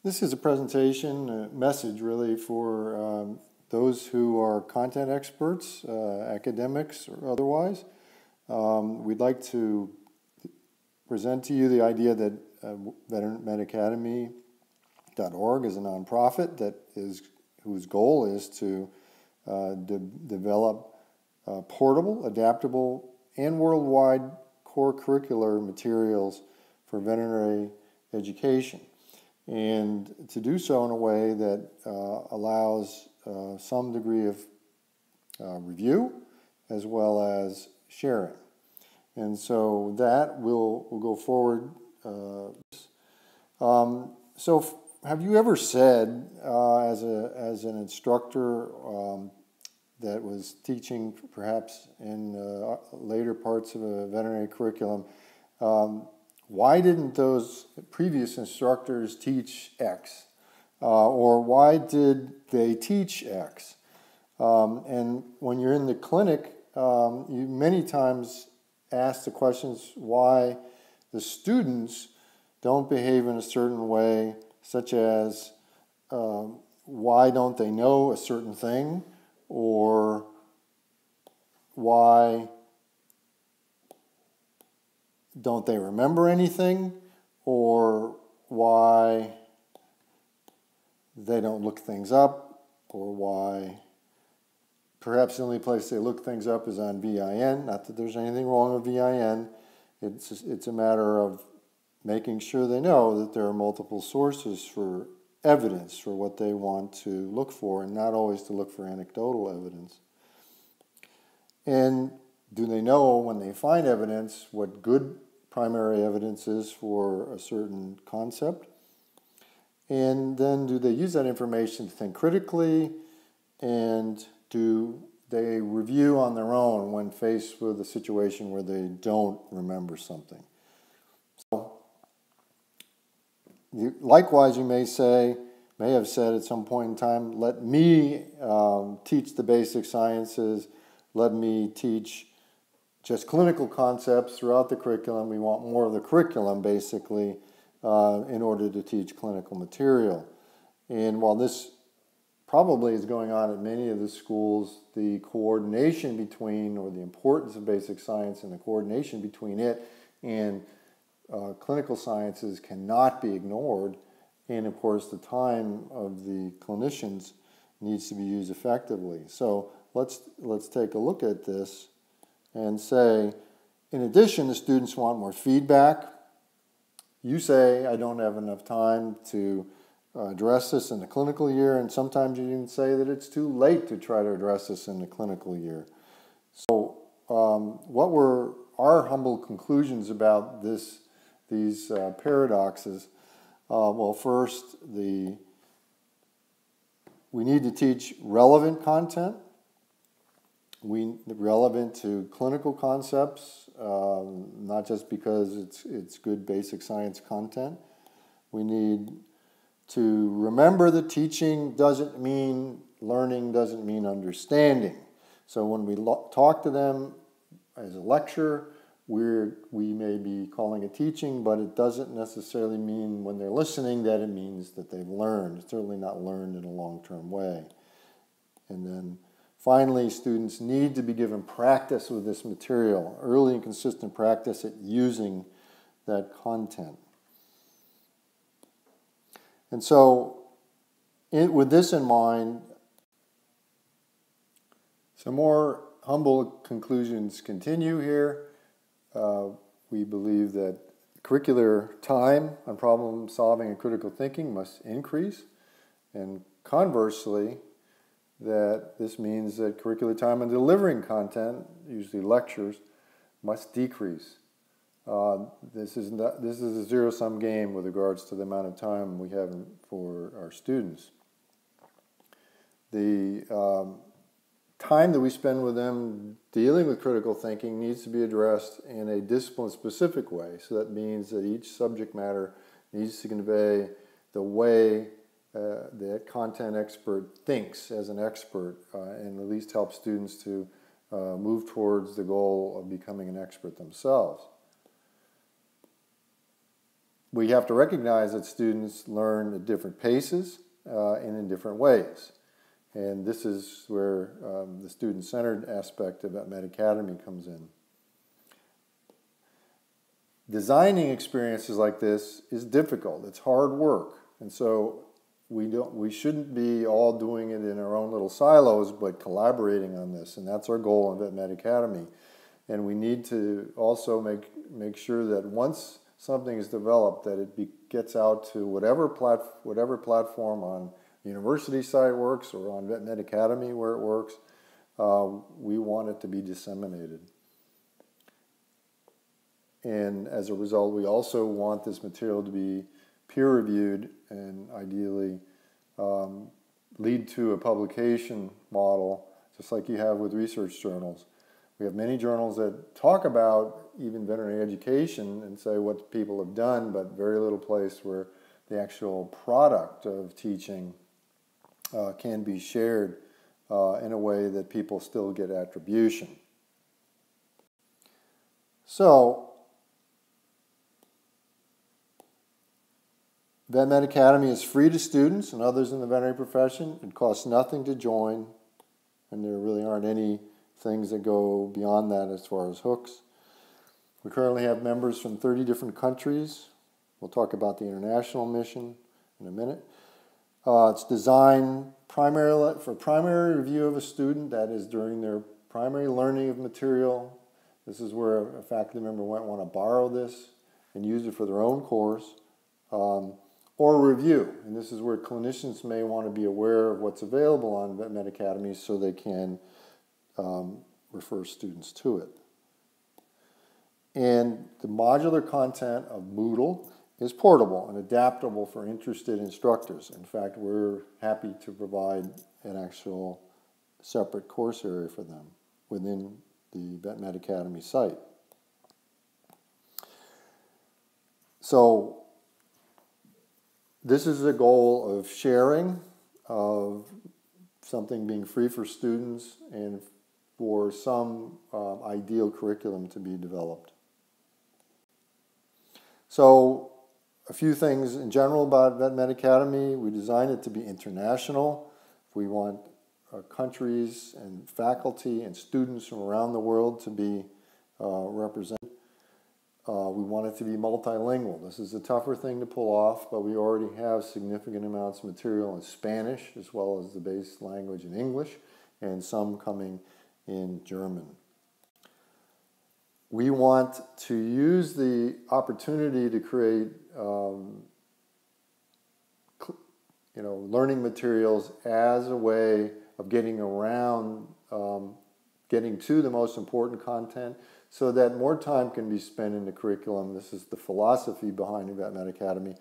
This is a presentation, a message really for those who are content experts, academics or otherwise. We'd like to present to you the idea that VetMedAcademy.org is a nonprofit whose goal is to develop portable, adaptable, and worldwide core curricular materials for veterinary education, and to do so in a way that allows some degree of review as well as sharing. And so that will go forward. So have you ever said, as an instructor that was teaching perhaps in later parts of a veterinary curriculum, why didn't those previous instructors teach X? Or why did they teach X? And when you're in the clinic, you many times ask the questions why the students don't behave in a certain way, such as why don't they know a certain thing, or why don't they remember anything, or why they don't look things up, or why perhaps the only place they look things up is on VIN. Not that there's anything wrong with VIN. It's a matter of making sure they know that there are multiple sources for evidence for what they want to look for, and not always to look for anecdotal evidence. And do they know when they find evidence what good primary evidence is for a certain concept? And then do they use that information to think critically, and do they review on their own when faced with a situation where they don't remember something? So, likewise, you may have said at some point in time, let me teach the basic sciences, let me teach just clinical concepts throughout the curriculum. We want more of the curriculum, basically, in order to teach clinical material. And while this probably is going on at many of the schools, the coordination between, or the importance of basic science and the coordination between it and clinical sciences cannot be ignored. And of course, the time of the clinicians needs to be used effectively. So let's take a look at this and say, in addition, the students want more feedback. You say, I don't have enough time to address this in the clinical year, and sometimes you even say that it's too late to try to address this in the clinical year. So what were our humble conclusions about these paradoxes? Well, first, we need to teach relevant content, relevant to clinical concepts, not just because it's good basic science content. We need to remember that teaching doesn't mean learning, doesn't mean understanding. So when we talk to them as a lecture, we may be calling it teaching, but it doesn't necessarily mean when they're listening that it means that they've learned. It's certainly not learned in a long-term way. And then finally, students need to be given practice with this material, early and consistent practice at using that content. And so, with this in mind, some more humble conclusions continue here. We believe that curricular time on problem solving and critical thinking must increase, and conversely, that this means that curricular time on delivering content, usually lectures, must decrease. This is a zero-sum game with regards to the amount of time we have for our students. The time that we spend with them dealing with critical thinking needs to be addressed in a discipline-specific way. So that means that each subject matter needs to convey the way the content expert thinks as an expert, and at least help students to move towards the goal of becoming an expert themselves. we have to recognize that students learn at different paces and in different ways. And this is where the student-centered aspect of VetMedAcademy comes in. Designing experiences like this is difficult. It's hard work. And so we shouldn't be all doing it in our own little silos, but collaborating on this. And that's our goal in VetMedAcademy. And we need to also make sure that once something is developed, that it gets out to whatever platform on the university site works or on VetMedAcademy where it works. We want it to be disseminated. And as a result, we also want this material to be peer-reviewed and ideally lead to a publication model, just like you have with research journals. We have many journals that talk about even veterinary education and say what people have done, but very little place where the actual product of teaching can be shared in a way that people still get attribution. So, VetMedAcademy is free to students and others in the veterinary profession. It costs nothing to join, and there really aren't any things that go beyond that as far as hooks. We currently have members from 30 different countries. We'll talk about the international mission in a minute. It's designed primarily for primary review of a student, that is during their primary learning of material. This is where a faculty member might want to borrow this and use it for their own course. Or review, and this is where clinicians may want to be aware of what's available on VetMedAcademy so they can refer students to it. And the modular content of Moodle is portable and adaptable for interested instructors. In fact, we're happy to provide an actual separate course area for them within the VetMedAcademy site. So, this is the goal of sharing, of something being free for students, and for some ideal curriculum to be developed. So, a few things in general about VetMedAcademy. We designed it to be international. We want countries and faculty and students from around the world to be represented. We want it to be multilingual. This is a tougher thing to pull off, but we already have significant amounts of material in Spanish as well as the base language in English, and some coming in German. We want to use the opportunity to create learning materials as a way of getting around, getting to the most important content, so that more time can be spent in the curriculum. This is the philosophy behind VetMedAcademy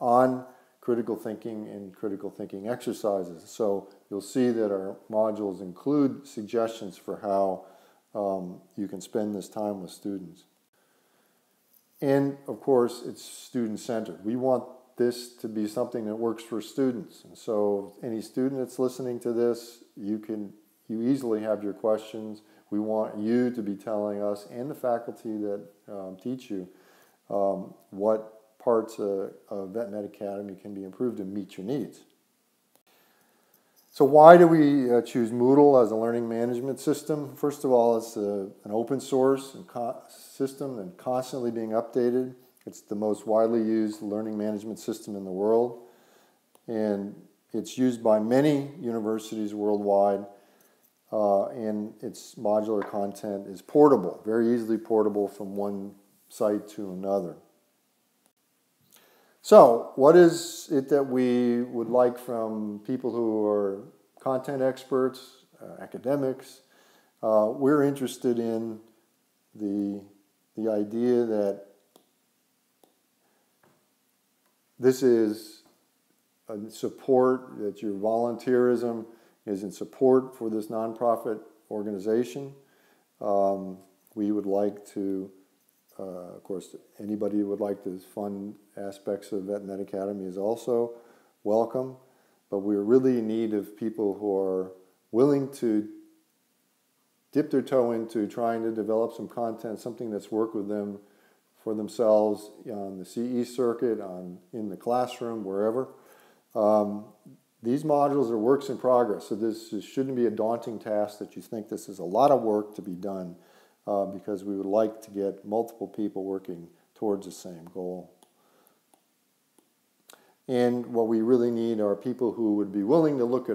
on critical thinking and critical thinking exercises. So you'll see that our modules include suggestions for how you can spend this time with students. And of course, it's student-centered. We want this to be something that works for students. And so any student that's listening to this, you easily have your questions. We want you to be telling us and the faculty that teach you what parts of VetMedAcademy can be improved to meet your needs. So why do we choose Moodle as a learning management system? First of all, it's an open source system and constantly being updated. It's the most widely used learning management system in the world, and it's used by many universities worldwide. And its modular content is portable, very easily portable from one site to another. So, what is it that we would like from people who are content experts, academics? We're interested in the idea that this is a support, that your volunteerism is in support for this nonprofit organization. We would like to, of course, anybody who would like to fund aspects of VetMedAcademy is also welcome, but we're really in need of people who are willing to dip their toe into trying to develop some content, something that's worked with them for themselves on the CE circuit, in the classroom, wherever. These modules are works in progress, so this shouldn't be a daunting task that you think this is a lot of work to be done, because we would like to get multiple people working towards the same goal. And what we really need are people who would be willing to look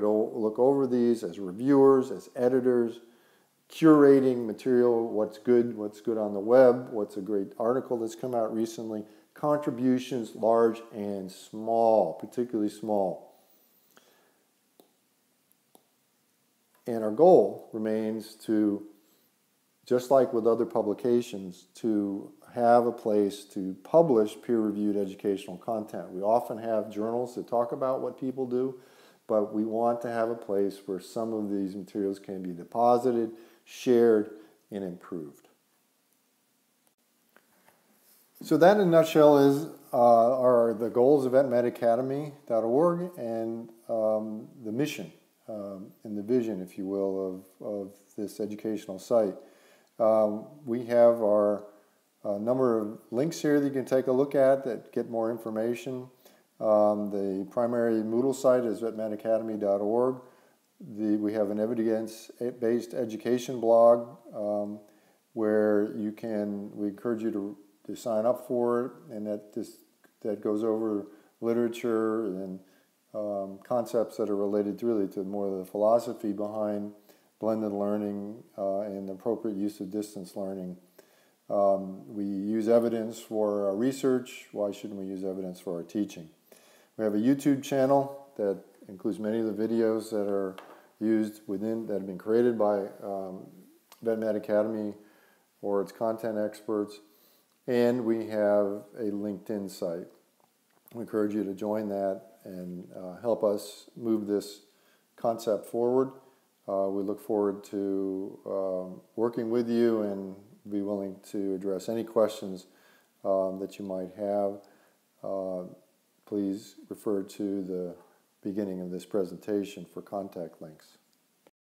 over these as reviewers, as editors, curating material, what's good on the web, what's a great article that's come out recently, contributions large and small, particularly small. And our goal remains to, just like with other publications, to have a place to publish peer-reviewed educational content. We often have journals that talk about what people do, but we want to have a place where some of these materials can be deposited, shared, and improved. So that in a nutshell are the goals of VetMedAcademy.org and the mission and the vision, if you will, of this educational site. We have our number of links here that you can take a look at that get more information. The primary Moodle site is VetMedAcademy.org. We have an evidence-based education blog where we encourage you to sign up for it, and that goes over literature and concepts that are related really to more of the philosophy behind blended learning and appropriate use of distance learning. We use evidence for our research. Why shouldn't we use evidence for our teaching? We have a YouTube channel that includes many of the videos that are used that have been created by VetMedAcademy or its content experts. And we have a LinkedIn site. We encourage you to join that and help us move this concept forward. We look forward to working with you and be willing to address any questions that you might have. Please refer to the beginning of this presentation for contact links.